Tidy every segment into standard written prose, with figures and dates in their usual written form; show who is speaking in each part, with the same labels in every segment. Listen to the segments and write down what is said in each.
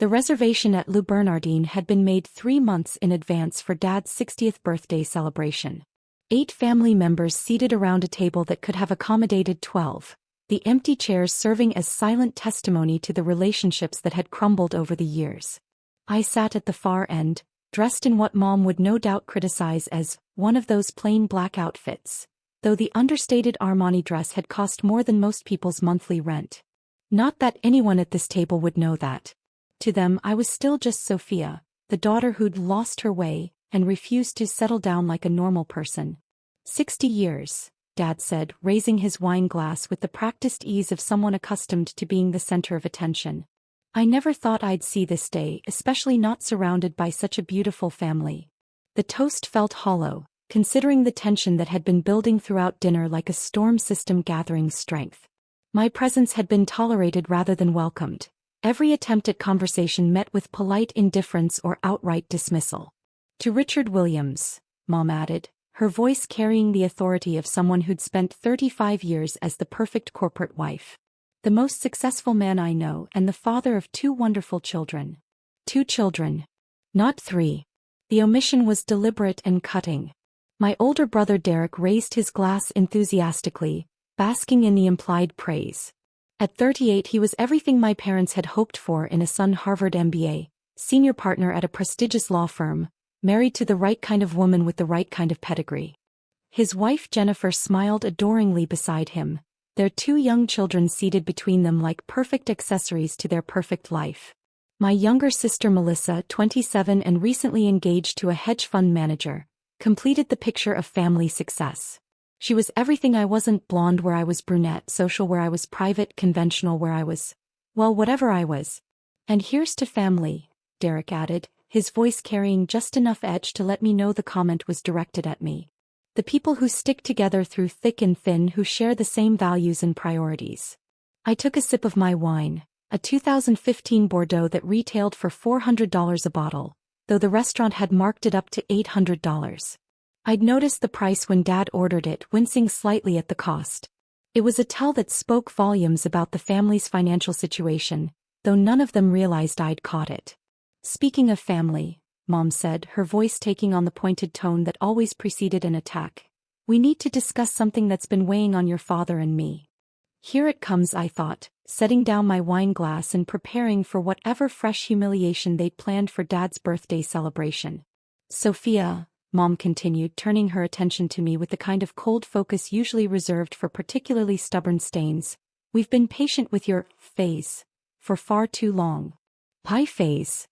Speaker 1: The reservation at Le Bernardin had been made 3 months in advance for Dad's 60th birthday celebration. 8 family members seated around a table that could have accommodated 12, the empty chairs serving as silent testimony to the relationships that had crumbled over the years. I sat at the far end, dressed in what Mom would no doubt criticize as one of those plain black outfits, though the understated Armani dress had cost more than most people's monthly rent. Not that anyone at this table would know that. To them I was still just Sophia, the daughter who'd lost her way and refused to settle down like a normal person. 60 years, Dad said, raising his wine glass with the practiced ease of someone accustomed to being the center of attention. I never thought I'd see this day, especially not surrounded by such a beautiful family. The toast felt hollow, considering the tension that had been building throughout dinner like a storm system gathering strength. My presence had been tolerated rather than welcomed. Every attempt at conversation met with polite indifference or outright dismissal. To Richard Williams, Mom added, her voice carrying the authority of someone who'd spent 35 years as the perfect corporate wife. The most successful man I know and the father of 2 wonderful children. 2 children. Not 3. The omission was deliberate and cutting. My older brother Derek raised his glass enthusiastically, basking in the implied praise. At 38 he was everything my parents had hoped for in a son: Harvard MBA, senior partner at a prestigious law firm, married to the right kind of woman with the right kind of pedigree. His wife Jennifer smiled adoringly beside him, their 2 young children seated between them like perfect accessories to their perfect life. My younger sister Melissa, 27 and recently engaged to a hedge fund manager, completed the picture of family success. She was everything I wasn't: blonde where I was brunette, social where I was private, conventional where I was, well, whatever I was. And here's to family, Derek added, his voice carrying just enough edge to let me know the comment was directed at me. The people who stick together through thick and thin, who share the same values and priorities. I took a sip of my wine, a 2015 Bordeaux that retailed for $400 a bottle, though the restaurant had marked it up to $800. I'd noticed the price when Dad ordered it, wincing slightly at the cost. It was a tell that spoke volumes about the family's financial situation, though none of them realized I'd caught it. Speaking of family, Mom said, her voice taking on the pointed tone that always preceded an attack, we need to discuss something that's been weighing on your father and me. Here it comes, I thought, setting down my wine glass and preparing for whatever fresh humiliation they'd planned for Dad's birthday celebration. Sophia, Mom continued, turning her attention to me with the kind of cold focus usually reserved for particularly stubborn stains, we've been patient with your phase for far too long. Pie phase.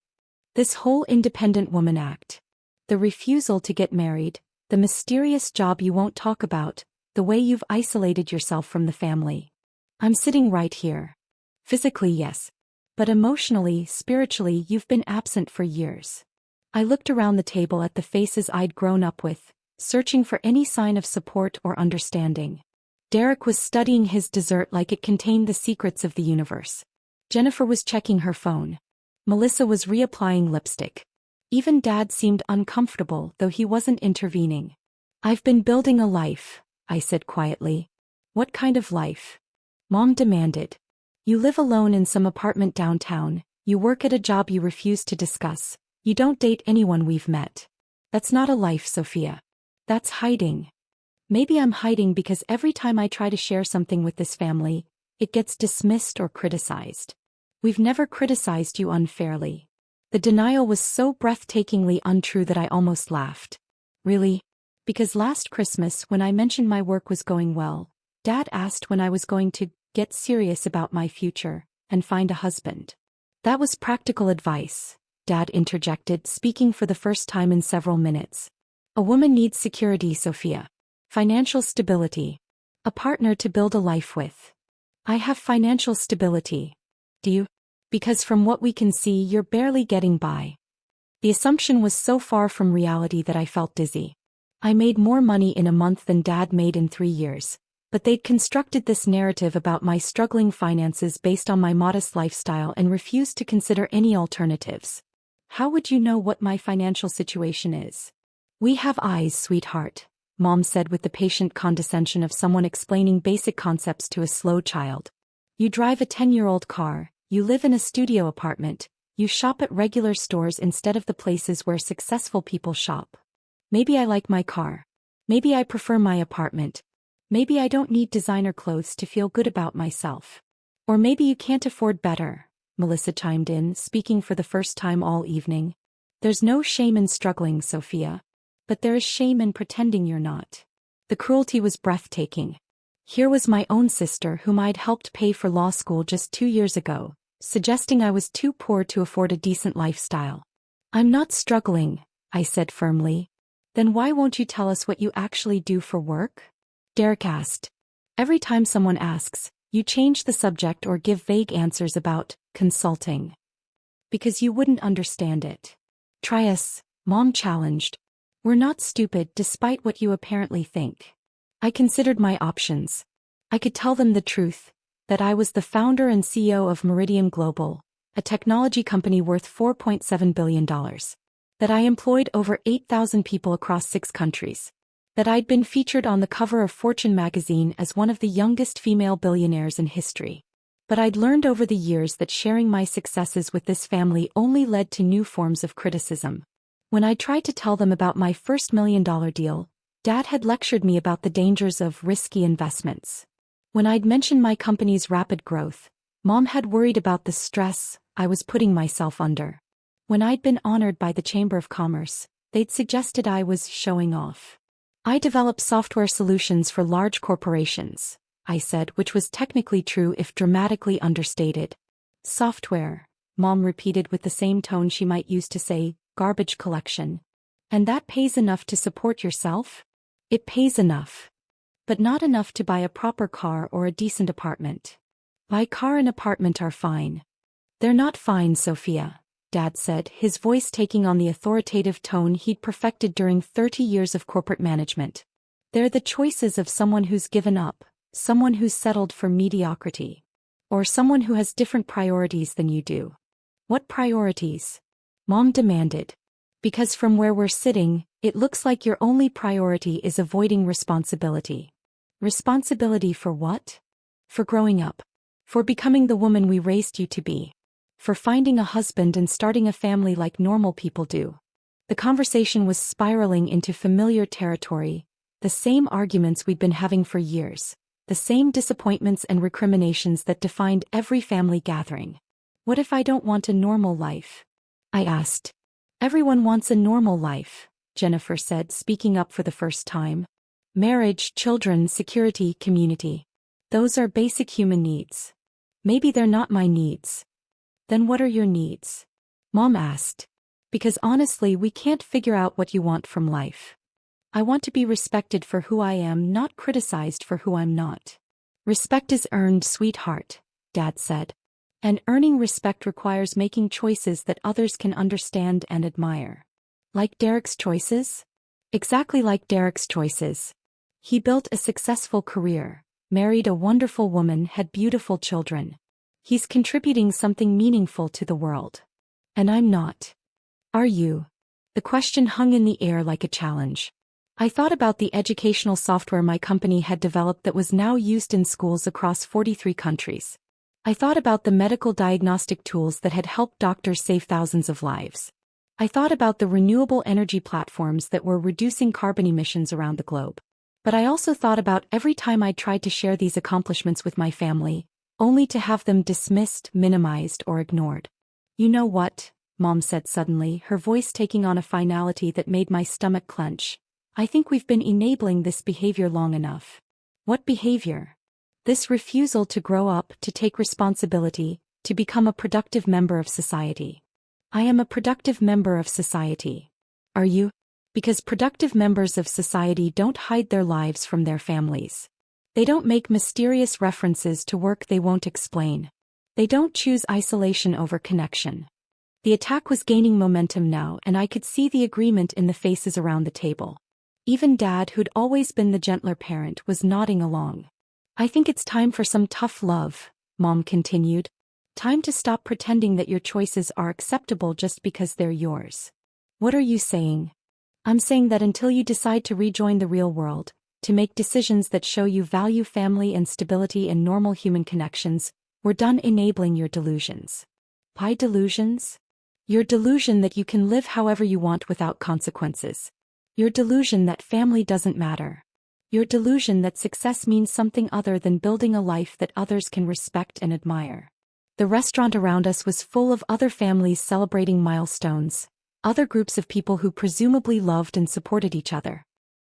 Speaker 1: This whole independent woman act. The refusal to get married, the mysterious job you won't talk about, the way you've isolated yourself from the family. I'm sitting right here. Physically, yes. But emotionally, spiritually, you've been absent for years. I looked around the table at the faces I'd grown up with, searching for any sign of support or understanding. Derek was studying his dessert like it contained the secrets of the universe. Jennifer was checking her phone. Melissa was reapplying lipstick. Even Dad seemed uncomfortable, though he wasn't intervening. I've been building a life, I said quietly. What kind of life? Mom demanded. You live alone in some apartment downtown, you work at a job you refuse to discuss. You don't date anyone we've met. That's not a life, Sophia. That's hiding. Maybe I'm hiding because every time I try to share something with this family, it gets dismissed or criticized. We've never criticized you unfairly. The denial was so breathtakingly untrue that I almost laughed. Really? Because last Christmas, when I mentioned my work was going well, Dad asked when I was going to get serious about my future and find a husband. That was practical advice, Dad interjected, speaking for the first time in several minutes. A woman needs security, Sophia. Financial stability. A partner to build a life with. I have financial stability. Do you? Because from what we can see, you're barely getting by. The assumption was so far from reality that I felt dizzy. I made more money in a month than Dad made in 3 years, but they'd constructed this narrative about my struggling finances based on my modest lifestyle and refused to consider any alternatives. How would you know what my financial situation is? We have eyes, sweetheart, Mom said with the patient condescension of someone explaining basic concepts to a slow child. You drive a 10-year-old car, you live in a studio apartment, You shop at regular stores instead of the places where successful people shop. Maybe I like my car. Maybe I prefer my apartment. Maybe I don't need designer clothes to feel good about myself. Or maybe you can't afford better, Melissa chimed in, speaking for the first time all evening. There's no shame in struggling, Sophia. But there is shame in pretending you're not. The cruelty was breathtaking. Here was my own sister whom I'd helped pay for law school just 2 years ago, suggesting I was too poor to afford a decent lifestyle. I'm not struggling, I said firmly. Then why won't you tell us what you actually do for work? Derek asked. Every time someone asks, you change the subject or give vague answers about consulting. Because you wouldn't understand it. Try us, Mom challenged. We're not stupid despite what you apparently think. I considered my options. I could tell them the truth, that I was the founder and CEO of Meridian Global, a technology company worth $4.7 billion. That I employed over 8,000 people across 6 countries. That I'd been featured on the cover of Fortune magazine as one of the youngest female billionaires in history. But I'd learned over the years that sharing my successes with this family only led to new forms of criticism. When I tried to tell them about my first $1 million deal, Dad had lectured me about the dangers of risky investments. When I'd mentioned my company's rapid growth, Mom had worried about the stress I was putting myself under. When I'd been honored by the Chamber of Commerce, they'd suggested I was showing off. I develop software solutions for large corporations, I said, which was technically true if dramatically understated. Software, Mom repeated with the same tone she might use to say, garbage collection. And that pays enough to support yourself? It pays enough. But not enough to buy a proper car or a decent apartment. My car and apartment are fine. They're not fine, Sophia, Dad said, his voice taking on the authoritative tone he'd perfected during 30 years of corporate management. They're the choices of someone who's given up, someone who's settled for mediocrity. Or someone who has different priorities than you do. What priorities? Mom demanded. Because from where we're sitting, it looks like your only priority is avoiding responsibility. Responsibility for what? For growing up. For becoming the woman we raised you to be. For finding a husband and starting a family like normal people do. The conversation was spiraling into familiar territory, the same arguments we'd been having for years, the same disappointments and recriminations that defined every family gathering. What if I don't want a normal life? I asked. Everyone wants a normal life, Jennifer said, speaking up for the first time. Marriage, children, security, community. Those are basic human needs. Maybe they're not my needs. Then what are your needs? Mom asked. Because honestly, we can't figure out what you want from life. I want to be respected for who I am, not criticized for who I'm not. Respect is earned, sweetheart, Dad said. And earning respect requires making choices that others can understand and admire. Like Derek's choices? Exactly like Derek's choices. He built a successful career, married a wonderful woman, had beautiful children. He's contributing something meaningful to the world. And I'm not. Are you? The question hung in the air like a challenge. I thought about the educational software my company had developed that was now used in schools across 43 countries. I thought about the medical diagnostic tools that had helped doctors save thousands of lives. I thought about the renewable energy platforms that were reducing carbon emissions around the globe. But I also thought about every time I tried to share these accomplishments with my family, only to have them dismissed, minimized, or ignored. You know what? Mom said suddenly, her voice taking on a finality that made my stomach clench. I think we've been enabling this behavior long enough. What behavior? This refusal to grow up, to take responsibility, to become a productive member of society. I am a productive member of society. Are you? Because productive members of society don't hide their lives from their families. They don't make mysterious references to work they won't explain. They don't choose isolation over connection. The attack was gaining momentum now, and I could see the agreement in the faces around the table. Even Dad, who'd always been the gentler parent, was nodding along. I think it's time for some tough love, Mom continued. Time to stop pretending that your choices are acceptable just because they're yours. What are you saying? I'm saying that until you decide to rejoin the real world, to make decisions that show you value family and stability and normal human connections, we're done enabling your delusions. Why delusions? Your delusion that you can live however you want without consequences. Your delusion that family doesn't matter. Your delusion that success means something other than building a life that others can respect and admire. The restaurant around us was full of other families celebrating milestones, other groups of people who presumably loved and supported each other.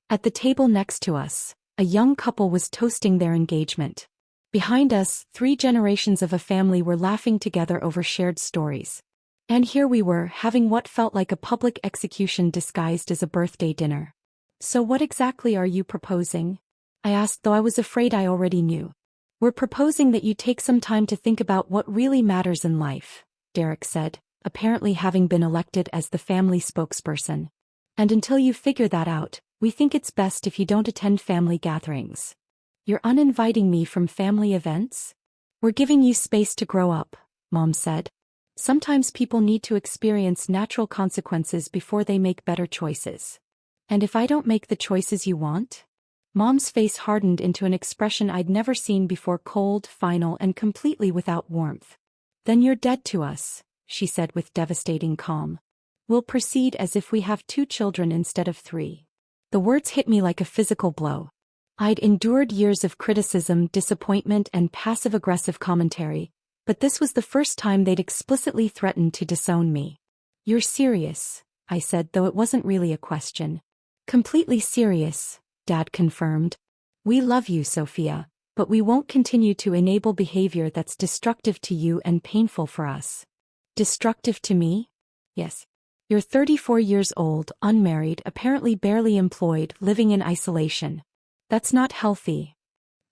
Speaker 1: At the table next to us, a young couple was toasting their engagement. Behind us, 3 generations of a family were laughing together over shared stories. And here we were, having what felt like a public execution disguised as a birthday dinner. So what exactly are you proposing? I asked, though I was afraid I already knew. We're proposing that you take some time to think about what really matters in life, Derek said, apparently having been elected as the family spokesperson. And until you figure that out, we think it's best if you don't attend family gatherings. You're uninviting me from family events? We're giving you space to grow up, Mom said. Sometimes people need to experience natural consequences before they make better choices. And if I don't make the choices you want? Mom's face hardened into an expression I'd never seen before, cold, final, and completely without warmth. Then you're dead to us, she said with devastating calm. We'll proceed as if we have 2 children instead of 3. The words hit me like a physical blow. I'd endured years of criticism, disappointment, and passive-aggressive commentary, but this was the first time they'd explicitly threatened to disown me. You're serious, I said, though it wasn't really a question. Completely serious, Dad confirmed. We love you, Sophia, but we won't continue to enable behavior that's destructive to you and painful for us. Destructive to me? Yes. You're 34 years old, unmarried, apparently barely employed, living in isolation. That's not healthy.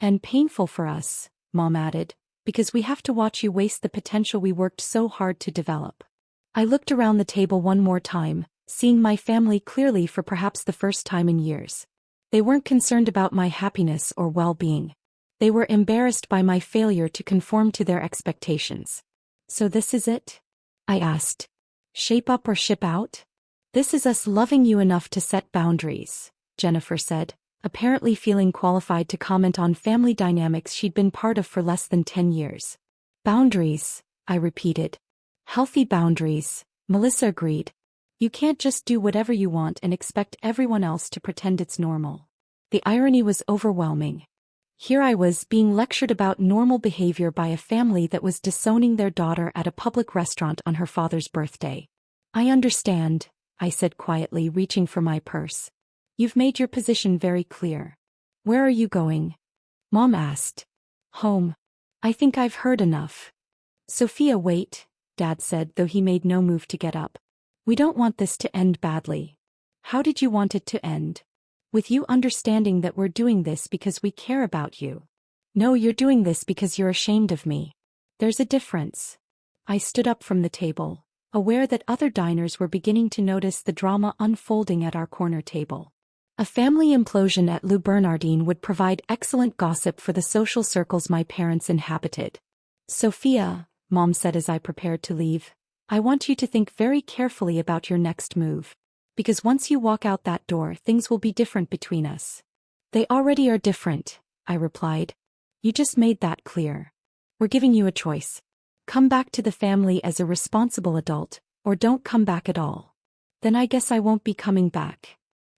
Speaker 1: And painful for us, Mom added, because we have to watch you waste the potential we worked so hard to develop. I looked around the table one more time, seeing my family clearly for perhaps the first time in years. They weren't concerned about my happiness or well-being. They were embarrassed by my failure to conform to their expectations. So this is it? I asked. Shape up or ship out? This is us loving you enough to set boundaries, Jennifer said, apparently feeling qualified to comment on family dynamics she'd been part of for less than 10 years. Boundaries, I repeated. Healthy boundaries, Melissa agreed. You can't just do whatever you want and expect everyone else to pretend it's normal. The irony was overwhelming. Here I was being lectured about normal behavior by a family that was disowning their daughter at a public restaurant on her father's birthday. I understand, I said quietly, reaching for my purse. You've made your position very clear. Where are you going? Mom asked. Home. I think I've heard enough. Sophia, wait, Dad said, though he made no move to get up. We don't want this to end badly. How did you want it to end? With you understanding that we're doing this because we care about you. No, you're doing this because you're ashamed of me. There's a difference. I stood up from the table, aware that other diners were beginning to notice the drama unfolding at our corner table. A family implosion at Le Bernardin would provide excellent gossip for the social circles my parents inhabited. Sophia, Mom said as I prepared to leave, I want you to think very carefully about your next move. Because once you walk out that door, things will be different between us. They already are different, I replied. You just made that clear. We're giving you a choice. Come back to the family as a responsible adult, or don't come back at all. Then I guess I won't be coming back.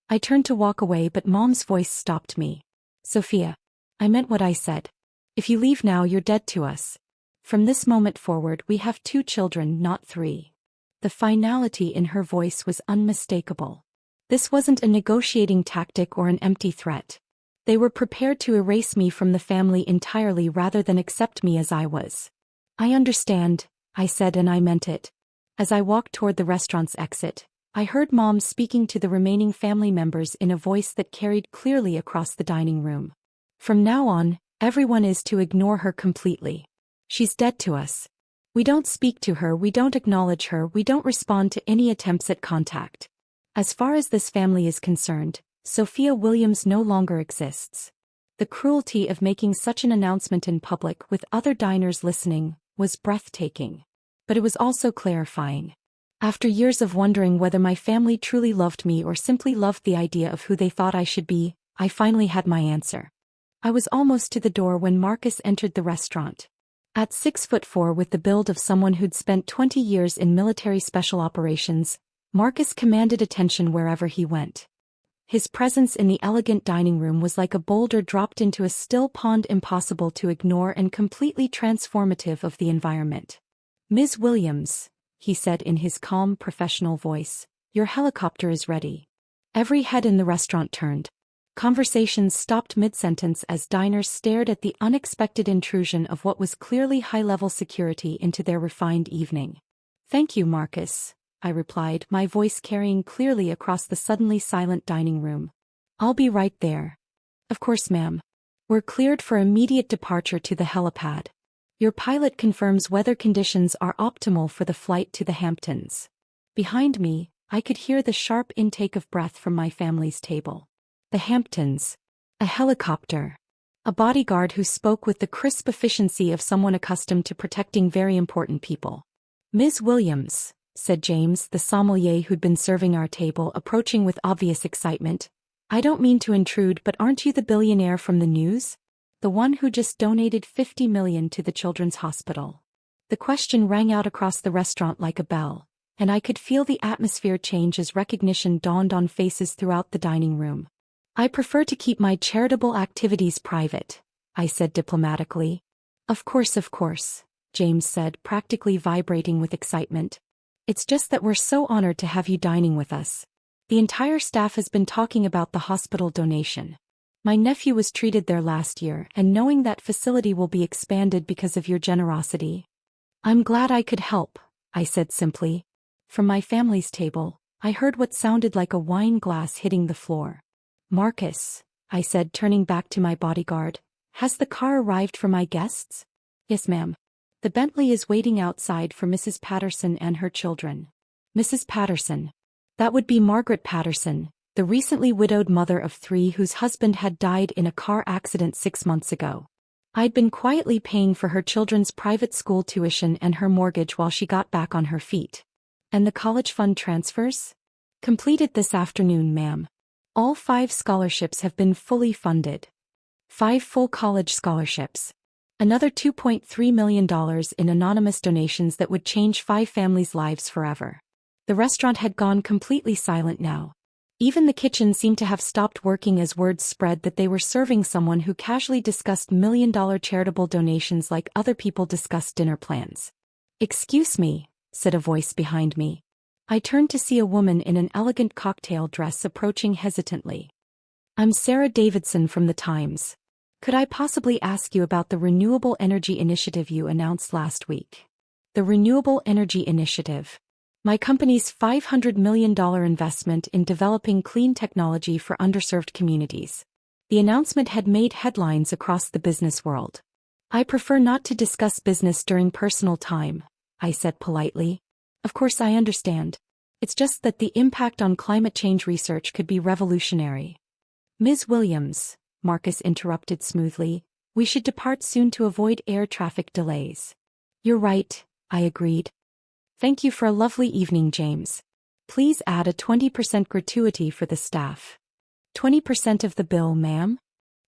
Speaker 1: I turned to walk away, but Mom's voice stopped me. Sophia, I meant what I said. If you leave now, you're dead to us. From this moment forward, we have 2 children, not 3. The finality in her voice was unmistakable. This wasn't a negotiating tactic or an empty threat. They were prepared to erase me from the family entirely rather than accept me as I was. I understand, I said, and I meant it. As I walked toward the restaurant's exit, I heard Mom speaking to the remaining family members in a voice that carried clearly across the dining room. From now on, everyone is to ignore her completely. She's dead to us. We don't speak to her, we don't acknowledge her, we don't respond to any attempts at contact. As far as this family is concerned, Sophia Williams no longer exists. The cruelty of making such an announcement in public with other diners listening was breathtaking. But it was also clarifying. After years of wondering whether my family truly loved me or simply loved the idea of who they thought I should be, I finally had my answer. I was almost to the door when Marcus entered the restaurant. At 6'4" with the build of someone who'd spent 20 years in military special operations, Marcus commanded attention wherever he went. His presence in the elegant dining room was like a boulder dropped into a still pond, impossible to ignore and completely transformative of the environment. "Ms. Williams," he said in his calm, professional voice, "your helicopter is ready." Every head in the restaurant turned. Conversations stopped mid-sentence as diners stared at the unexpected intrusion of what was clearly high-level security into their refined evening. "Thank you, Marcus," I replied, my voice carrying clearly across the suddenly silent dining room. "I'll be right there." "Of course, ma'am." "We're cleared for immediate departure to the helipad. Your pilot confirms weather conditions are optimal for the flight to the Hamptons." Behind me, I could hear the sharp intake of breath from my family's table. The Hamptons. A helicopter. A bodyguard who spoke with the crisp efficiency of someone accustomed to protecting very important people. "Ms. Williams," said James, the sommelier who'd been serving our table, approaching with obvious excitement. "I don't mean to intrude, but aren't you the billionaire from the news? The one who just donated $50 million to the children's hospital?" The question rang out across the restaurant like a bell, and I could feel the atmosphere change as recognition dawned on faces throughout the dining room. "I prefer to keep my charitable activities private," I said diplomatically. Of course," James said, practically vibrating with excitement. "It's just that we're so honored to have you dining with us. The entire staff has been talking about the hospital donation. My nephew was treated there last year, and knowing that facility will be expanded because of your generosity. I'm glad I could help," I said simply. From my family's table, I heard what sounded like a wine glass hitting the floor. "Marcus," I said, turning back to my bodyguard, "has the car arrived for my guests?" "Yes, ma'am. The Bentley is waiting outside for Mrs. Patterson and her children." "Mrs. Patterson?" "That would be Margaret Patterson, the recently widowed mother of 3 whose husband had died in a car accident 6 months ago. I'd been quietly paying for her children's private school tuition and her mortgage while she got back on her feet." "And the college fund transfers?" "Completed this afternoon, ma'am. All 5 scholarships have been fully funded. 5 full college scholarships. Another $2.3 million in anonymous donations that would change 5 families' lives forever." The restaurant had gone completely silent now. Even the kitchen seemed to have stopped working as words spread that they were serving someone who casually discussed million-dollar charitable donations like other people discussed dinner plans. "Excuse me," said a voice behind me. I turned to see a woman in an elegant cocktail dress approaching hesitantly. "I'm Sarah Davidson from the Times. Could I possibly ask you about the renewable energy initiative you announced last week?" "The Renewable Energy Initiative. My company's $500 million investment in developing clean technology for underserved communities." The announcement had made headlines across the business world. "I prefer not to discuss business during personal time," I said politely. "Of course, I understand. It's just that the impact on climate change research could be revolutionary." "Ms. Williams," Marcus interrupted smoothly, "we should depart soon to avoid air traffic delays." "You're right," I agreed. "Thank you for a lovely evening, James. Please add a 20% gratuity for the staff." 20% of the bill, ma'am?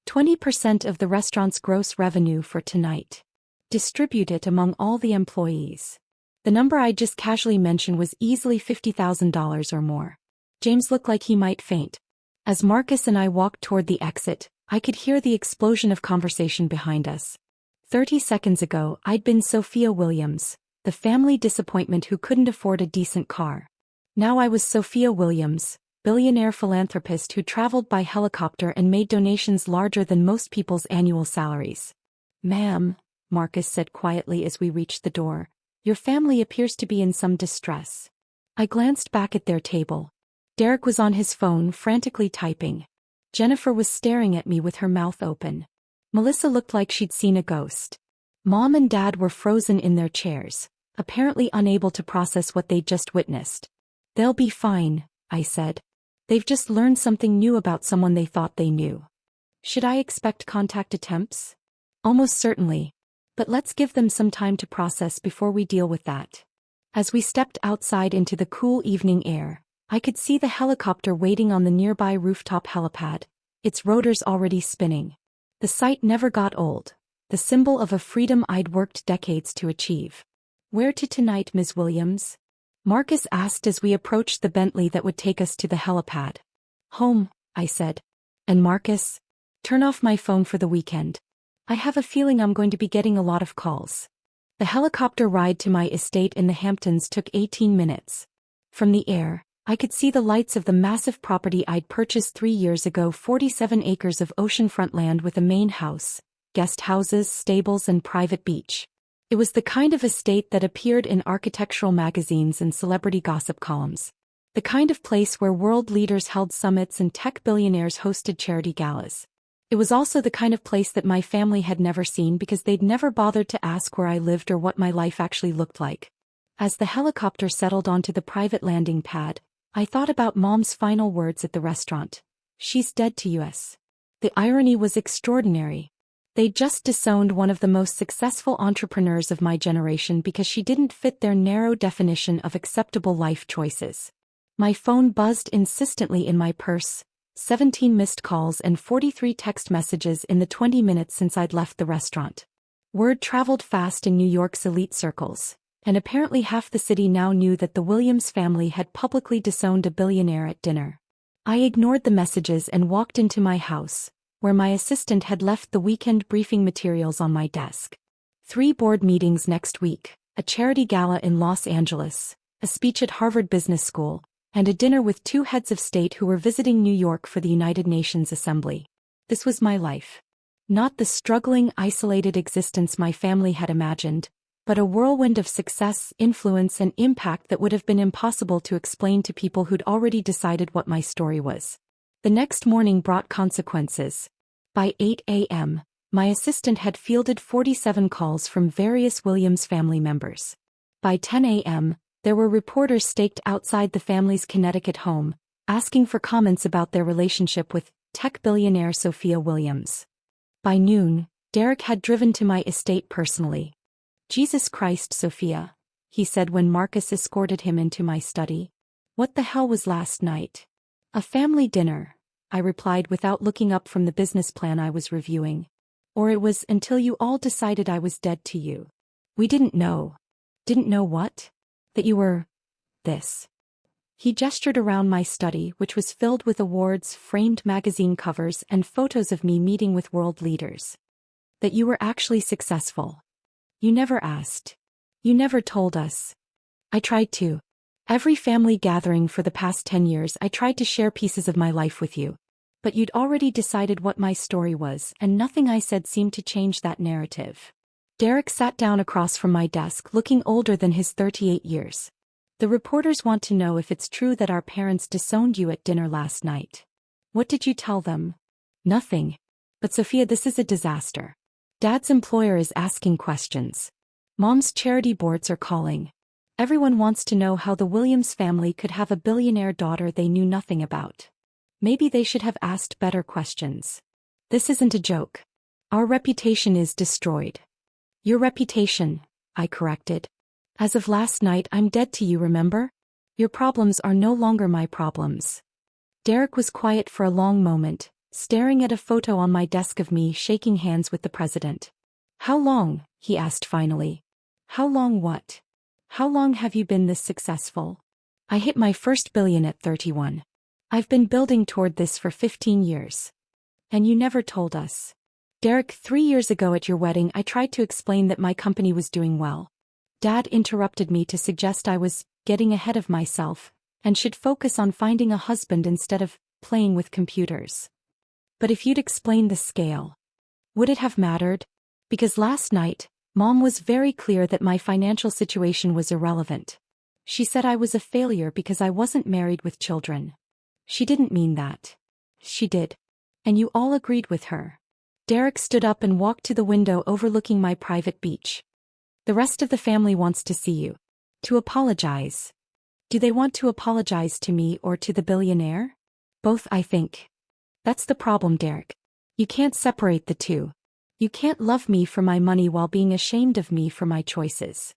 Speaker 1: 20% of the restaurant's gross revenue for tonight. Distribute it among all the employees. The number I just casually mentioned was easily $50,000 or more. James looked like he might faint. As Marcus and I walked toward the exit, I could hear the explosion of conversation behind us. 30 seconds ago, I'd been Sophia Williams, the family disappointment who couldn't afford a decent car. Now I was Sophia Williams, billionaire philanthropist who traveled by helicopter and made donations larger than most people's annual salaries. "Ma'am," Marcus said quietly as we reached the door, "your family appears to be in some distress." I glanced back at their table. Derek was on his phone frantically typing. Jennifer was staring at me with her mouth open. Melissa looked like she'd seen a ghost. Mom and Dad were frozen in their chairs, apparently unable to process what they'd just witnessed. "They'll be fine," I said. "They've just learned something new about someone they thought they knew." "Should I expect contact attempts?" "Almost certainly. But let's give them some time to process before we deal with that." As we stepped outside into the cool evening air, I could see the helicopter waiting on the nearby rooftop helipad, its rotors already spinning. The sight never got old. the symbol of a freedom I'd worked decades to achieve. "Where to tonight, Ms. Williams?" Marcus asked as we approached the Bentley that would take us to the helipad. "Home," I said. "And Marcus?" "Turn off my phone for the weekend. I have a feeling I'm going to be getting a lot of calls." The helicopter ride to my estate in the Hamptons took 18 minutes. From the air, I could see the lights of the massive property I'd purchased 3 years ago, 47 acres of oceanfront land with a main house, guest houses, stables and private beach. It was the kind of estate that appeared in architectural magazines and celebrity gossip columns. The kind of place where world leaders held summits and tech billionaires hosted charity galas. It was also the kind of place that my family had never seen because they'd never bothered to ask where I lived or what my life actually looked like. As the helicopter settled onto the private landing pad, I thought about Mom's final words at the restaurant. "She's dead to us." The irony was extraordinary. They'd just disowned one of the most successful entrepreneurs of my generation because she didn't fit their narrow definition of acceptable life choices. My phone buzzed insistently in my purse, 17 missed calls and 43 text messages in the 20 minutes since I'd left the restaurant. Word traveled fast in New York's elite circles, and apparently half the city now knew that the Williams family had publicly disowned a billionaire at dinner. I ignored the messages and walked into my house, where my assistant had left the weekend briefing materials on my desk. 3 board meetings next week, a charity gala in Los Angeles, a speech at Harvard Business School, and a dinner with 2 heads of state who were visiting New York for the United Nations Assembly. This was my life. Not the struggling, isolated existence my family had imagined, but a whirlwind of success, influence and impact that would have been impossible to explain to people who'd already decided what my story was. The next morning brought consequences. By 8 a.m., my assistant had fielded 47 calls from various Williams family members. By 10 a.m., there were reporters staked outside the family's Connecticut home, asking for comments about their relationship with tech billionaire Sophia Williams. By noon, Derek had driven to my estate personally. "Jesus Christ, Sophia," he said when Marcus escorted him into my study. "What the hell was last night?" "A family dinner," I replied without looking up from the business plan I was reviewing. "Or it was until you all decided I was dead to you. We didn't know." "Didn't know what?" "That you were this." He gestured around my study, which was filled with awards, framed magazine covers, and photos of me meeting with world leaders. "That you were actually successful. You never asked. You never told us." "I tried to. Every family gathering for the past 10 years I tried to share pieces of my life with you. But you'd already decided what my story was, and nothing I said seemed to change that narrative." Derek sat down across from my desk, looking older than his 38 years. "The reporters want to know if it's true that our parents disowned you at dinner last night." "What did you tell them?" "Nothing. But Sophia, this is a disaster. Dad's employer is asking questions. Mom's charity boards are calling. Everyone wants to know how the Williams family could have a billionaire daughter they knew nothing about. Maybe they should have asked better questions. This isn't a joke. Our reputation is destroyed." "Your reputation," I corrected. "As of last night I'm dead to you, remember? Your problems are no longer my problems." Derek was quiet for a long moment, staring at a photo on my desk of me shaking hands with the president. "How long?" he asked finally. "How long what? How long have you been this successful?" "I hit my first billion at 31. I've been building toward this for 15 years. And you never told us." "Derek, 3 years ago at your wedding I tried to explain that my company was doing well. Dad interrupted me to suggest I was getting ahead of myself and should focus on finding a husband instead of playing with computers. But if you'd explained the scale, would it have mattered? Because last night, Mom was very clear that my financial situation was irrelevant. She said I was a failure because I wasn't married with children. She didn't mean that. She did. And you all agreed with her." Derek stood up and walked to the window overlooking my private beach. "The rest of the family wants to see you. To apologize." "Do they want to apologize to me or to the billionaire?" "Both, I think. That's the problem, Derek. You can't separate the two. You can't love me for my money while being ashamed of me for my choices.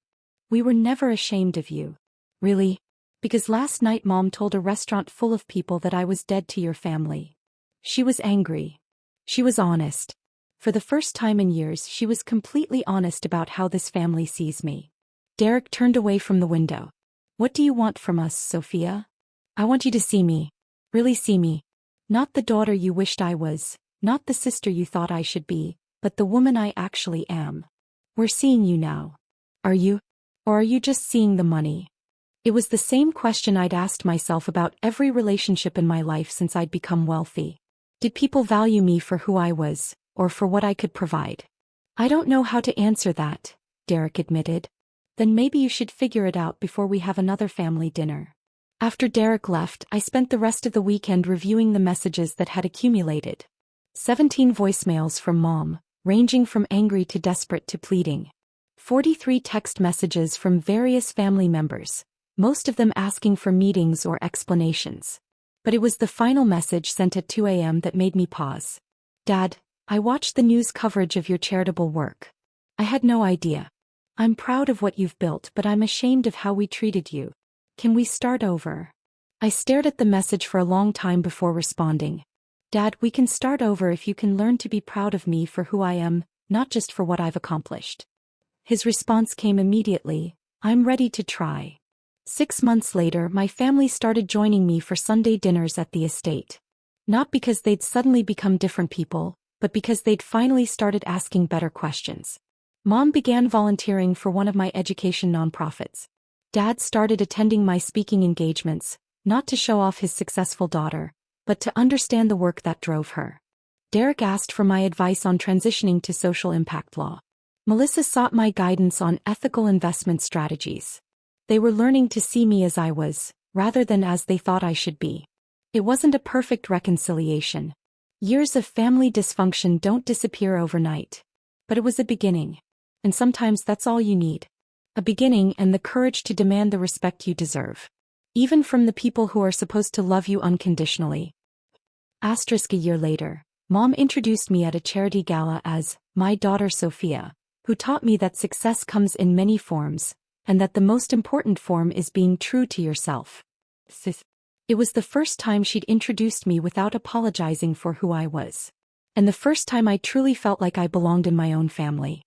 Speaker 1: We were never ashamed of you." "Really? Because last night Mom told a restaurant full of people that I was dead to your family." She was angry. She was honest. For the first time in years, she was completely honest about how this family sees me. Derek turned away from the window. What do you want from us, Sophia? I want you to see me. Really see me. Not the daughter you wished I was, not the sister you thought I should be, but the woman I actually am. We're seeing you now. Are you? Or are you just seeing the money? It was the same question I'd asked myself about every relationship in my life since I'd become wealthy. Did people value me for who I was, or for what I could provide? I don't know how to answer that, Derek admitted. Then maybe you should figure it out before we have another family dinner. After Derek left, I spent the rest of the weekend reviewing the messages that had accumulated. 17 voicemails from Mom, ranging from angry to desperate to pleading. 43 text messages from various family members, most of them asking for meetings or explanations. But it was the final message sent at 2 a.m. that made me pause. Dad, I watched the news coverage of your charitable work. I had no idea. I'm proud of what you've built, but I'm ashamed of how we treated you. Can we start over? I stared at the message for a long time before responding. Dad, we can start over if you can learn to be proud of me for who I am, not just for what I've accomplished. His response came immediately. I'm ready to try. 6 months later, my family started joining me for Sunday dinners at the estate. Not because they'd suddenly become different people, but because they'd finally started asking better questions. Mom began volunteering for one of my education nonprofits. Dad started attending my speaking engagements, not to show off his successful daughter, but to understand the work that drove her. Derek asked for my advice on transitioning to social impact law. Melissa sought my guidance on ethical investment strategies. They were learning to see me as I was, rather than as they thought I should be. It wasn't a perfect reconciliation. Years of family dysfunction don't disappear overnight. But it was a beginning. And sometimes that's all you need. A beginning and the courage to demand the respect you deserve. Even from the people who are supposed to love you unconditionally. A year later, Mom introduced me at a charity gala as my daughter Sophia, who taught me that success comes in many forms, and that the most important form is being true to yourself. It was the first time she'd introduced me without apologizing for who I was. And the first time I truly felt like I belonged in my own family.